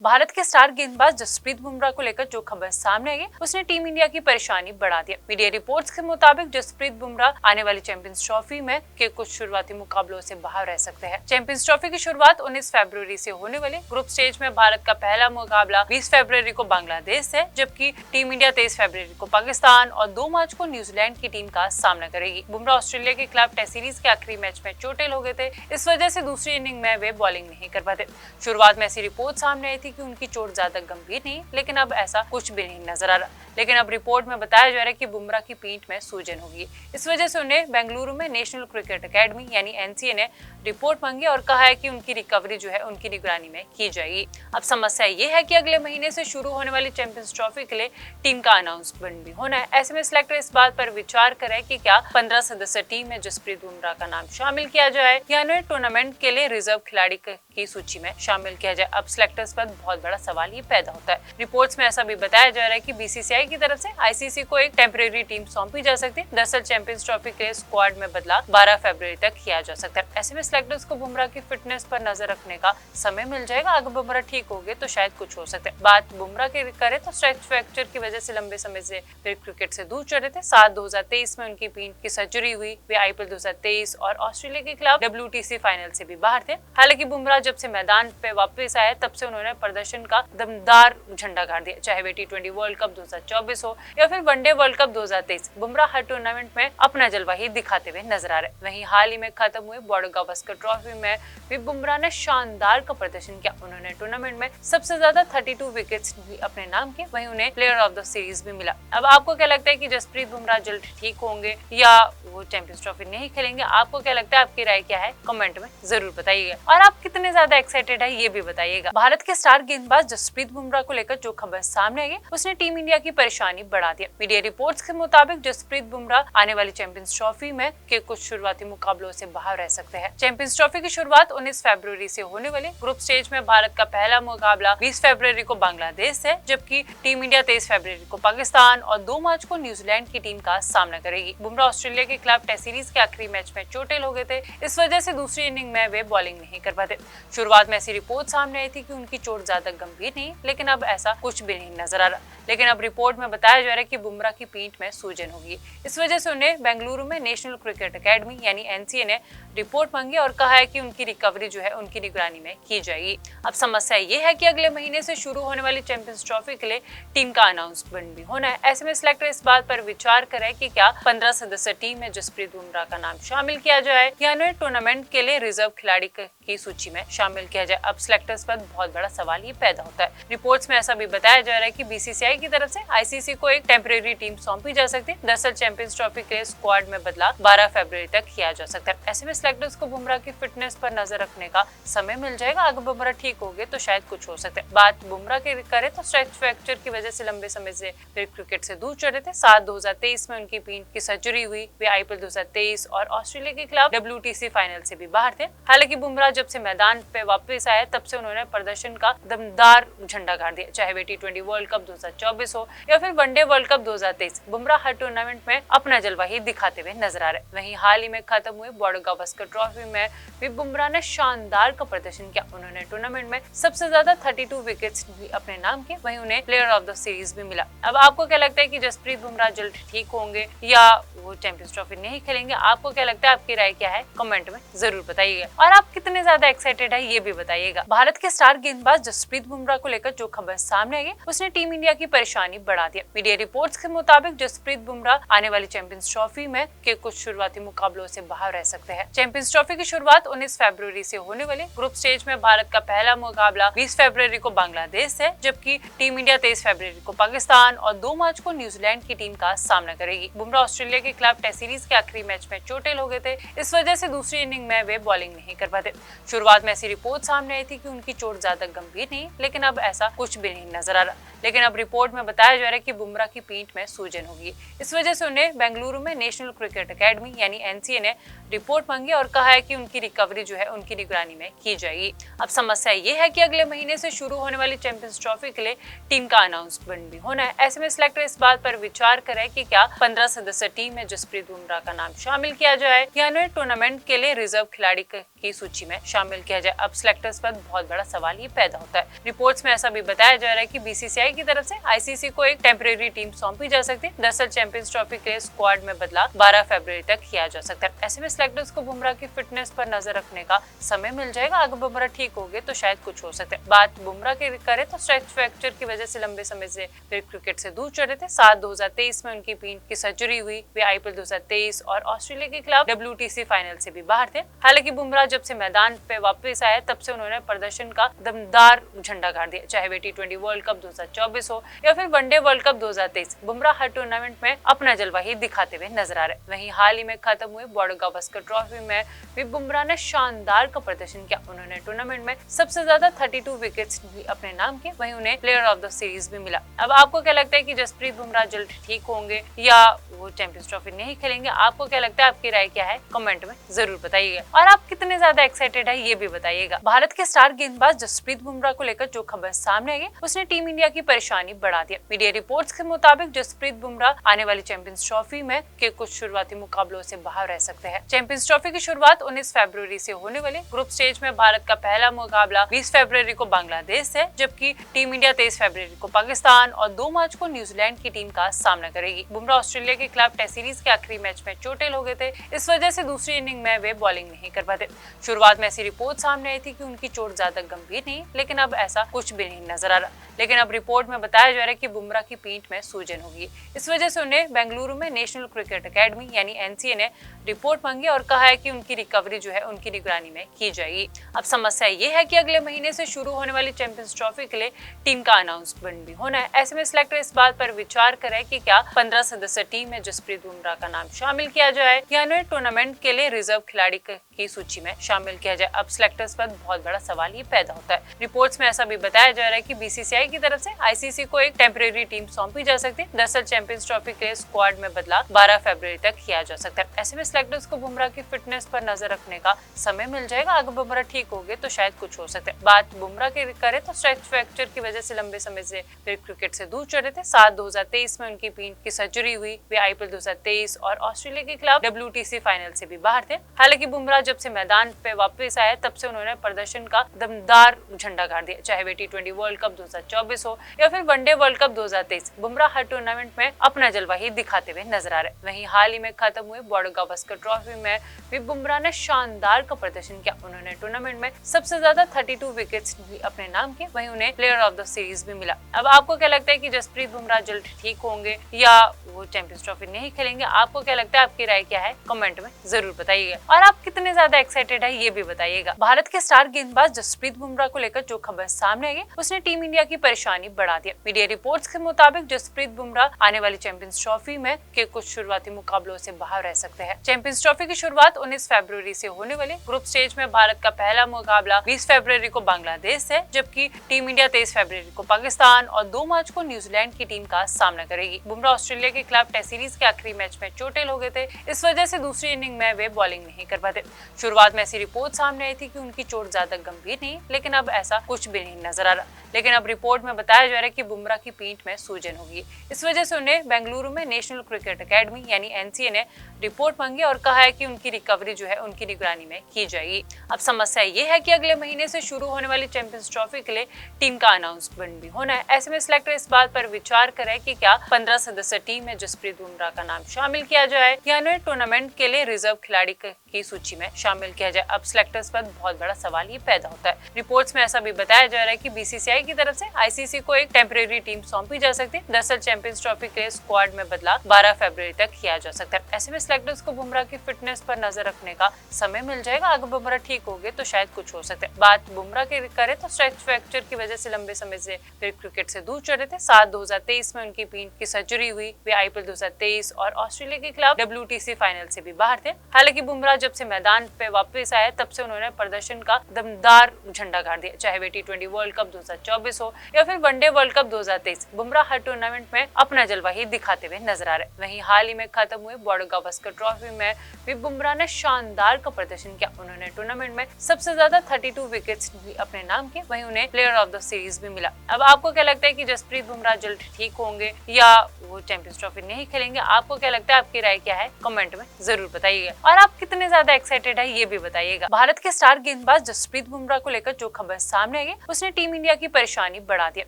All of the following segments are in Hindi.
भारत के स्टार गेंदबाज जसप्रीत बुमराह को लेकर जो खबर सामने आई है उसने टीम इंडिया की परेशानी बढ़ा दिया। मीडिया रिपोर्ट्स के मुताबिक जसप्रीत बुमराह आने वाली चैंपियंस ट्रॉफी में के कुछ शुरुआती मुकाबलों से बाहर रह सकते हैं। चैंपियंस ट्रॉफी की शुरुआत 19 फरवरी से होने वाली ग्रुप स्टेज में भारत का पहला मुकाबला 20 फरवरी को बांग्लादेश से, जबकि टीम इंडिया 23 फरवरी को पाकिस्तान और 2 मार्च को न्यूजीलैंड की टीम का सामना करेगी। बुमराह ऑस्ट्रेलिया के खिलाफ टेस्ट सीरीज के आखिरी मैच में चोटिल हो गए थे, इस वजह से दूसरी इनिंग में वे बॉलिंग नहीं कर पाते। शुरुआत में ऐसी रिपोर्ट सामने आई थी कि उनकी चोट ज्यादा गंभीर नहीं, लेकिन अब ऐसा कुछ भी नहीं नजर आ रहा। लेकिन अब रिपोर्ट में बताया जा रहा है कि बुमराह की पीठ में सूजन होगी, इस वजह से उन्हें बेंगलुरु में नेशनल क्रिकेट एकेडमी यानी एनसीए ने रिपोर्ट मांगी और कहा है कि उनकी रिकवरी जो है उनकी निगरानी में की जाएगी। अब समस्या ये है कि अगले महीने से शुरू होने वाली चैंपियंस ट्रॉफी के लिए टीम का अनाउंसमेंट भी होना है। ऐसे में सिलेक्टर इस बात पर विचार करे कि क्या 15 सदस्य टीम में जसप्रीत बुमराह का नाम शामिल किया जाए या उन्हें टूर्नामेंट के लिए रिजर्व खिलाड़ी की सूची में शामिल किया जाए। अब सिलेक्टर्स पर बहुत बड़ा सवाल ये पैदा होता है। रिपोर्ट्स में ऐसा भी बताया जा रहा है कि बीसीसीआई की तरफ से आईसीसी को एक टेम्परेरी टीम सौंपी जा सकती है। दरअसल चैंपियंस ट्रॉफी के स्क्वाड में बदलाव 12 फरवरी तक किया जा सकता है। ऐसे में सिलेक्टर्स को बुमराह की फिटनेस पर नजर रखने का समय मिल जाएगा। अगर बुमराह ठीक हो गए तो शायद कुछ हो सकता है। बात बुमराह की करे तो स्ट्रेच फ्रैक्चर की वजह से लंबे समय से वे क्रिकेट से दूर चल रहे थे। 2023 में उनकी पीठ की सर्जरी हुई। वे आईपीएल 2023 और ऑस्ट्रेलिया के खिलाफ WTC फाइनल से भी बाहर थे। हालांकि बुमराह जब से मैदान पे वापस आए तब से उन्होंने प्रदर्शन का दमदार झंडा गाड़ दिया, चाहे वे T20 वर्ल्ड कप 2024 हो या फिर वनडे वर्ल्ड कप 2023। बुमराह हर टूर्नामेंट में अपना जलवा ही दिखाते हुए नजर आ रहे। वहीं हाल ही में खत्म हुए बॉर्डर गावस्कर ट्रॉफी में भी बुमराह ने शानदार का प्रदर्शन किया। उन्होंने टूर्नामेंट में सबसे ज्यादा 32 विकेट्स भी अपने नाम किए, वहीं उन्हें प्लेयर ऑफ द सीरीज भी मिला। अब आपको क्या लगता है कि जसप्रीत बुमराह जल्द ठीक होंगे या वो चैंपियंस ट्रॉफी नहीं खेलेंगे? आपको क्या लगता है? आपकी राय क्या है? कमेंट में जरूर बताइएगा और आप कितने ज्यादा एक्साइटेड है ये भी बताइएगा। भारत के स्टार गेंदबाज जसप्रीत बुमराह को लेकर जो खबर सामने आई है उसने टीम इंडिया की परेशानी बढ़ा दिया। मीडिया रिपोर्ट्स के मुताबिक जसप्रीत बुमराह आने वाली चैंपियंस ट्रॉफी में के कुछ शुरुआती मुकाबलों से बाहर रह सकते हैं। चैंपियंस ट्रॉफी की शुरुआत 19 फरवरी से होने वाली ग्रुप स्टेज में भारत का पहला मुकाबला 20 फरवरी को बांग्लादेश से, जबकि टीम इंडिया 23 फरवरी को पाकिस्तान और 2 मार्च को न्यूजीलैंड की टीम का सामना करेगी। बुमराह ऑस्ट्रेलिया के खिलाफ टेस्ट सीरीज के आखिरी मैच में चोटिल हो गए थे, इस वजह से दूसरी इनिंग में वे बॉलिंग नहीं कर पाते। शुरुआत में ऐसी रिपोर्ट सामने आई थी कि उनकी चोट ज्यादा गंभीर नहीं, लेकिन अब ऐसा कुछ भी नहीं नजर आ रहा। लेकिन अब रिपोर्ट में बताया जा रहा है कि बुमराह की पीठ में सूजन होगी, इस वजह से उन्हें बेंगलुरु में नेशनल क्रिकेट एकेडमी यानी एनसीए ने रिपोर्ट मांगी और कहा है कि उनकी रिकवरी जो है उनकी निगरानी में की जाएगी। अब समस्या ये है कि अगले महीने से शुरू होने वाली चैंपियंस ट्रॉफी के लिए टीम का अनाउंसमेंट भी होना है। ऐसे में सिलेक्टर इस बात पर विचार करे कि क्या 15 सदस्य टीम में जसप्रीत बुमराह का नाम शामिल किया जाए या उन्हें टूर्नामेंट के लिए रिजर्व खिलाड़ी की सूची में शामिल किया जाए। अब सिलेक्टर्स पर बहुत बड़ा सवाल ये पैदा होता है। रिपोर्ट्स में ऐसा भी बताया जा रहा है कि बीसीसीआई की तरफ से आईसीसी को एक टेम्परेरी टीम सौंपी जा सकती है। दरअसल चैंपियंस ट्रॉफी के स्क्वाड में बदलाव 12 फरवरी तक किया जा सकता है। ऐसे में सिलेक्टर्स को बुमराह की फिटनेस पर नजर रखने का समय मिल जाएगा। अगर बुमराह ठीक हो गए तो शायद कुछ हो सकता है। बात बुमराह की करे तो स्ट्रेच फ्रैक्चर की वजह से लंबे समय से वे क्रिकेट से दूर चल रहे थे। 2023 में उनकी पीठ की सर्जरी हुई। वे आईपीएल 2023 और ऑस्ट्रेलिया के खिलाफ WTC फाइनल से भी बाहर थे। हालांकि बुमराह जब से मैदान पे वापस आए तब से उन्होंने प्रदर्शन का दमदार झंडा गाड़ दिया, चाहे वे T20 वर्ल्ड कप 2024 हो या फिर वनडे वर्ल्ड कप 2023। बुमराह हर टूर्नामेंट में अपना जलवा ही दिखाते हुए नजर आ रहे। वहीं हाल ही में खत्म हुए बॉर्डर गावस्कर ट्रॉफी में भी बुमराह ने शानदार का प्रदर्शन किया। उन्होंने टूर्नामेंट में सबसे ज्यादा 32 विकेट्स भी अपने नाम किए, वहीं उन्हें प्लेयर ऑफ द सीरीज भी मिला। अब आपको क्या लगता है कि जसप्रीत बुमराह जल्द ठीक होंगे या वो चैंपियंस ट्रॉफी नहीं खेलेंगे? आपको क्या लगता है? आपकी राय क्या है? कमेंट में जरूर बताइएगा और आप कितने ज्यादा एक्साइटेड है ये भी बताइएगा। भारत के स्टार गेंदबाज जसप्रीत बुमराह को लेकर जो खबर सामने आई है उसने टीम इंडिया की परेशानी बढ़ा दिया। मीडिया रिपोर्ट्स के मुताबिक जसप्रीत बुमराह आने वाली चैंपियंस ट्रॉफी में के कुछ शुरुआती मुकाबलों से बाहर रह सकते हैं। चैंपियंस ट्रॉफी की शुरुआत 19 फरवरी से होने वाली ग्रुप स्टेज में भारत का पहला मुकाबला 20 फरवरी को बांग्लादेश से, जबकि टीम इंडिया 23 फरवरी को पाकिस्तान और 2 मार्च को न्यूजीलैंड की टीम का सामना करेगी। बुमराह ऑस्ट्रेलिया के खिलाफ टेस्ट सीरीज के आखिरी मैच में चोटिल हो गए थे, इस वजह से दूसरी इनिंग में वे बॉलिंग नहीं कर पाते। शुरुआत में ऐसी रिपोर्ट सामने आई थी कि उनकी चोट ज्यादा गंभीर नहीं, लेकिन अब ऐसा कुछ भी नहीं नजर आ रहा। लेकिन अब रिपोर्ट में बताया जा रहा है कि बुमराह की पीठ में सूजन होगी, इस वजह से उन्हें बेंगलुरु में नेशनल क्रिकेट एकेडमी यानी एनसीए ने रिपोर्ट मांगी और कहा है कि उनकी रिकवरी जो है उनकी निगरानी में की जाएगी। अब समस्या ये है कि अगले महीने से शुरू होने वाली चैंपियंस ट्रॉफी के लिए टीम का अनाउंसमेंट भी होना है। ऐसे में सिलेक्टर इस बात पर विचार करे कि क्या 15 सदस्य टीम में जसप्रीत बुमराह का नाम शामिल किया जाए या उन्हें टूर्नामेंट के लिए रिजर्व खिलाड़ी की सूची में शामिल किया जाए। अब सिलेक्टर्स पर बहुत बड़ा सवाल ये पैदा होता है। रिपोर्ट्स में ऐसा भी बताया जा रहा है कि बीसीसीआई की तरफ से आईसीसी को एक टेम्परेरी टीम सौंपी जा सकती है। दरअसल चैंपियंस ट्रॉफी के लिए स्क्वाड में बदलाव 12 फरवरी तक किया जा सकता है। ऐसे में सिलेक्टर्स को बुमराह की फिटनेस पर नजर रखने का समय मिल जाएगा। अगर बुमराह ठीक हो गए तो शायद कुछ हो सकता है। बात बुमराह की करे तो स्ट्रेच फ्रैक्चर की वजह से लंबे समय से वे क्रिकेट से दूर चल रहे थे। 2023 में उनकी पीठ की सर्जरी हुई। वे आईपीएल 2023 और ऑस्ट्रेलिया के खिलाफ WTC फाइनल से भी बाहर थे। हालांकि बुमराह जब से मैदान पे वापस आए तब से उन्होंने प्रदर्शन का दमदार झंडा गाड़ दिया। चाहे वे T20 वर्ल्ड कप 2024 हो या फिर वनडे वर्ल्ड कप 2023, बुमराह हर टूर्नामेंट में अपना जलवा ही दिखाते हुए नजर आ रहे। वहीं हाल ही में खत्म हुए बॉर्डर गावस्कर ट्रॉफी में भी बुमराह ने शानदार का प्रदर्शन किया। उन्होंने टूर्नामेंट में सबसे ज्यादा 32 विकेट्स अपने नाम के, वहीं उन्हें प्लेयर ऑफ द सीरीज भी मिला। अब आपको क्या लगता है कि जसप्रीत बुमराह जल्द ठीक होंगे या वो चैंपियंस ट्रॉफी नहीं खेलेंगे? आपको क्या लगता है? आपकी राय क्या है? कमेंट में जरूर बताइएगा। और आप कितने ज्यादा एक्साइटेड है ये भी बताइएगा। भारत के स्टार गेंदबाज जसप्रीत बुमराह को लेकर जो खबर सामने आई है उसने टीम इंडिया की परेशानी बढ़ा दिया। मीडिया रिपोर्ट्स के मुताबिक जसप्रीत बुमराह आने वाली चैंपियंस ट्रॉफी में के कुछ शुरुआती मुकाबलों से बाहर रह सकते हैं। चैंपियंस ट्रॉफी की शुरुआत 19 फरवरी से होने वाले ग्रुप स्टेज में भारत का पहला मुकाबला 20 फरवरी को बांग्लादेश से, जबकि टीम इंडिया 23 फरवरी को पाकिस्तान और 2 मार्च को न्यूजीलैंड की टीम का सामना करेगी। बुमराह ऑस्ट्रेलिया के खिलाफ टेस्ट सीरीज के आखिरी मैच में चोटिल हो गए थे। इस वजह से दूसरी इनिंग में वे बॉलिंग नहीं कर पाते। शुरुआत में ऐसी रिपोर्ट सामने आई थी कि उनकी चोट ज्यादा गंभीर नहीं, लेकिन अब ऐसा कुछ भी नहीं नजर आ रहा। लेकिन अब रिपोर्ट में बताया जा रहा है कि बुमराह की पीठ में सूजन होगी। इस वजह से उन्हें बेंगलुरु में नेशनल क्रिकेट अकेडमी यानी NCA ने रिपोर्ट मांगी और कहा है कि उनकी रिकवरी जो है उनकी निगरानी में की जाएगी। अब समस्या ये है कि अगले महीने से शुरू होने वाली चैंपियंस ट्रॉफी के लिए टीम का अनाउंसमेंट भी होना है। ऐसे में सिलेक्टर इस बात पर विचार करे कि क्या 15 सदस्य टीम में जसप्रीत बुमराह का नाम शामिल किया जाए या उन्हें टूर्नामेंट के लिए रिजर्व खिलाड़ी की सूची में शामिल किया जाए। अब सिलेक्टर्स पर बहुत बड़ा सवाल ये पैदा होता है। रिपोर्ट्स में ऐसा भी बताया जा रहा है कि बीसीसीआई की तरफ से आईसीसी को एक टेम्परेरी टीम सौंपी जा सकती है। दरअसल चैंपियंस ट्रॉफी के लिए स्क्वाड में बदलाव 12 फरवरी तक किया जा सकता है। ऐसे में सिलेक्टर्स को बुमराह की फिटनेस पर नजर रखने का समय मिल जाएगा। अगर बुमराह ठीक हो गए तो शायद कुछ हो सकता है। बात बुमराह की करे तो स्ट्रेच फ्रैक्चर की वजह से लंबे समय से वे क्रिकेट से दूर चल रहे थे। 2023 में उनकी पीठ की सर्जरी हुई। वे आईपीएल 2023 और ऑस्ट्रेलिया के खिलाफ WTC फाइनल से भी बाहर थे। हालांकि बुमराह जब से मैदान पे वापस आए तब से उन्होंने प्रदर्शन का दमदार झंडा गाड़ दिया। चाहे वे T20 वर्ल्ड कप 2024 हो या फिर वनडे वर्ल्ड कप 2023, बुमराह हर टूर्नामेंट में अपना जलवा ही दिखाते हुए नजर आ रहे। वहीं हाल ही में खत्म हुए बॉर्डर गावस्कर ट्रॉफी में भी बुमराह ने शानदार का प्रदर्शन किया। उन्होंने टूर्नामेंट में सबसे ज्यादा 32 विकेट्स अपने नाम के, वहीं उन्हें प्लेयर ऑफ द सीरीज भी मिला। अब आपको क्या लगता है कि जसप्रीत बुमराह जल्द ठीक होंगे या वो चैंपियंस ट्रॉफी नहीं खेलेंगे? आपको क्या लगता है? आपकी राय क्या है? कमेंट में जरूर बताइएगा। और आप कितने ज्यादा एक्साइटेड है ये भी बताइएगा। भारत के स्टार गेंदबाज जसप्रीत बुमराह को लेकर जो खबर सामने आई है उसने टीम इंडिया की परेशानी बढ़ा दिया। मीडिया रिपोर्ट्स के मुताबिक जसप्रीत बुमराह आने वाली चैंपियंस ट्रॉफी में के कुछ शुरुआती मुकाबलों से बाहर रह सकते हैं। चैंपियंस ट्रॉफी की शुरुआत 19 फरवरी से होने वाले ग्रुप स्टेज में भारत का पहला मुकाबला 20 फरवरी को बांग्लादेश से, जबकि टीम इंडिया 23 फरवरी को पाकिस्तान और 2 मार्च को न्यूजीलैंड की टीम का सामना करेगी। बुमराह ऑस्ट्रेलिया के खिलाफ टेस्ट सीरीज के आखिरी मैच में चोटिल हो गए थे। इस वजह से दूसरी इनिंग में वे बॉलिंग नहीं कर पाते। शुरुआत में ऐसी रिपोर्ट सामने आई थी कि उनकी चोट ज्यादा गंभीर नहीं, लेकिन अब ऐसा कुछ भी नहीं नजर आ रहा। लेकिन अब रिपोर्ट में बताया जा रहा है कि बुमराह की पीठ में सूजन होगी। इस वजह से उन्हें बेंगलुरु में नेशनल क्रिकेट अकेडमी यानी NCA ने रिपोर्ट मांगी और कहा है कि उनकी रिकवरी जो है उनकी निगरानी में की जाएगी। अब समस्या ये है कि अगले महीने से शुरू होने वाली चैंपियंस ट्रॉफी के लिए टीम का अनाउंसमेंट भी होना है। ऐसे में सिलेक्टर इस बात पर विचार करे कि क्या 15 सदस्य टीम में जसप्रीत बुमराह का नाम शामिल किया जाए या उन्हें टूर्नामेंट के लिए रिजर्व खिलाड़ी की सूची में शामिल किया जाए। अब सिलेक्टर्स पर बहुत बड़ा सवाल ये पैदा होता है। रिपोर्ट्स में ऐसा भी बताया जा रहा है कि बीसीसीआई की तरफ से आईसीसी को एक टेम्परेरी टीम सौंपी जा सकती है। दरअसल चैंपियंस ट्रॉफी के लिए स्क्वाड में बदलाव 12 फरवरी तक किया जा सकता है। ऐसे में सिलेक्टर्स को बुमराह की फिटनेस पर नजर रखने का समय मिल जाएगा। अगर बुमराह ठीक हो गए तो शायद कुछ हो सकता है। बात बुमराह की करे तो स्ट्रेच फ्रैक्चर की वजह से लंबे समय से वे क्रिकेट से दूर चल रहे थे। 2023 में उनकी पीठ की सर्जरी हुई। वे आईपीएल 2023 और ऑस्ट्रेलिया के खिलाफ WTC फाइनल से भी बाहर थे। हालांकि बुमराह जब से मैदान पे वापस आए तब से उन्होंने प्रदर्शन का दमदार झंडा गाड़ दिया। चाहे वे T20 वर्ल्ड कप 2024 हो या फिर वनडे वर्ल्ड कप 2023, बुमराह हर टूर्नामेंट में अपना जलवा ही दिखाते हुए नजर आ रहे। वहीं हाल ही में खत्म हुए बॉर्डर गावस्कर ट्रॉफी में भी बुमराह ने शानदार का प्रदर्शन किया। उन्होंने टूर्नामेंट में सबसे ज्यादा 32 विकेट्स अपने नाम के, वहीं उन्हें प्लेयर ऑफ द सीरीज भी मिला। अब आपको क्या लगता है कि जसप्रीत बुमराह जल्द ठीक होंगे या वो चैंपियंस ट्रॉफी नहीं खेलेंगे? आपको क्या लगता है? आपकी राय क्या है? कमेंट में जरूर बताइएगा। और आप कितने ज्यादा एक्साइटेड एक्साइटेड है ये भी बताइएगा। भारत के स्टार गेंदबाज जसप्रीत बुमराह को लेकर जो खबर सामने आई उसने टीम इंडिया की परेशानी बढ़ा दी।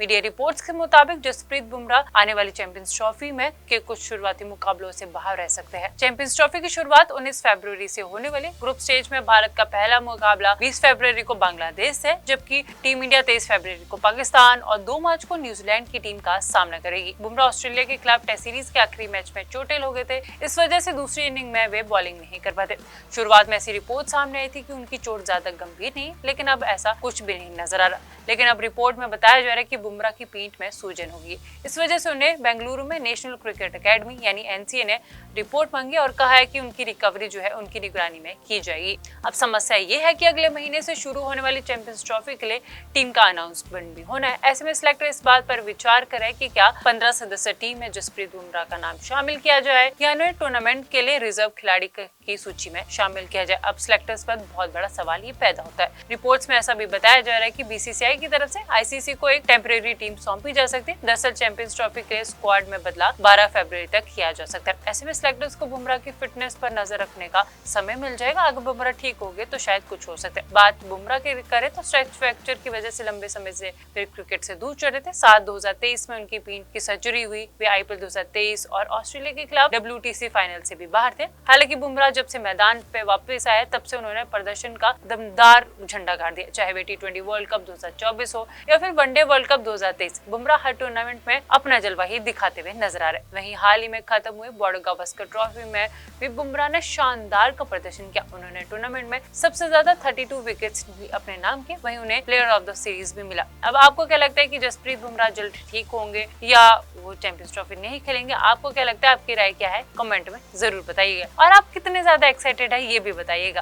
मीडिया रिपोर्ट्स के मुताबिक जसप्रीत बुमराह आने वाली चैंपियंस ट्रॉफी में के कुछ शुरुआती मुकाबलों से बाहर रह सकते हैं। चैंपियंस ट्रॉफी की शुरुआत 19 फरवरी से होने वाले ग्रुप स्टेज में भारत का पहला मुकाबला 20 फरवरी को बांग्लादेश से, जबकि टीम इंडिया 23 फरवरी को पाकिस्तान और 2 मार्च को न्यूजीलैंड की टीम का सामना करेगी। बुमराह ऑस्ट्रेलिया के खिलाफ टेस्ट सीरीज के आखिरी मैच में चोटिल हो गए थे, इस वजह से दूसरी इनिंग में वे बॉलिंग नहीं कर पाते। शुरुआत में ऐसी रिपोर्ट सामने आई थी कि उनकी चोट ज्यादा गंभीर नहीं, लेकिन अब ऐसा कुछ भी नहीं नजर आ रहा। लेकिन अब रिपोर्ट में बताया जा रहा है कि बुमराह की पीठ में सूजन होगी, इस वजह से उन्हें बेंगलुरु में नेशनल क्रिकेट एकेडमी यानी एनसीए ने रिपोर्ट मांगी और कहा है कि उनकी रिकवरी जो है उनकी निगरानी में की जाएगी। अब समस्या ये है कि अगले महीने से शुरू होने वाली चैंपियंस ट्रॉफी के लिए टीम का अनाउंसमेंट भी होना है। ऐसे में सिलेक्टर इस बात पर विचार करे कि क्या 15 सदस्य टीम में जसप्रीत बुमराह का नाम शामिल किया जाए या उन्हें टूर्नामेंट के लिए रिजर्व खिलाड़ी की सूची में शामिल किया जाए। अब सिलेक्टर्स पर बहुत बड़ा सवाल ये पैदा होता है। रिपोर्ट्स में ऐसा भी बताया जा रहा है कि बीसीसीआई की तरफ से आईसीसी को एक टेम्परेरी टीम सौंपी जा सकती है। दरअसल चैंपियंस ट्रॉफी के लिए स्क्वाड में बदलाव 12 फरवरी तक किया जा सकता है। ऐसे में सिलेक्टर्स को बुमराह की फिटनेस पर नजर रखने का समय मिल जाएगा। अगर बुमराह ठीक हो गए तो शायद कुछ हो सकता है। बात बुमराह की करे तो स्ट्रेच फ्रैक्चर की वजह से लंबे समय से वे क्रिकेट से दूर चल रहे थे। 2023 में उनकी पीठ की सर्जरी हुई। वे आईपीएल 2023 और ऑस्ट्रेलिया के खिलाफ WTC फाइनल से भी बाहर थे। हालांकि बुमराह जब से मैदान पे वापस आए तब से उन्होंने प्रदर्शन का दमदार झंडा गाड़ दिया, चाहे वे T20 वर्ल्ड कप 2024 हो या फिर वनडे वर्ल्ड कप 2023। बुमराह हर टूर्नामेंट में अपना जलवा ही दिखाते हुए नजर आ रहे। वहीं हाल ही में खत्म हुए बॉर्डर गावस्कर ट्रॉफी में भी बुमराह ने शानदार का प्रदर्शन किया। उन्होंने टूर्नामेंट में सबसे ज्यादा 32 विकेट्स भी अपने नाम के, वहीं उन्हें प्लेयर ऑफ द सीरीज भी मिला। अब आपको क्या लगता है कि जसप्रीत बुमराह जल्द ठीक होंगे या वो चैंपियंस ट्रॉफी नहीं खेलेंगे? आपको क्या लगता है? आपकी राय क्या है? कमेंट में जरूर बताइएगा। और आप कितने ज्यादा एक्साइटेड है ये भी बताइएगा।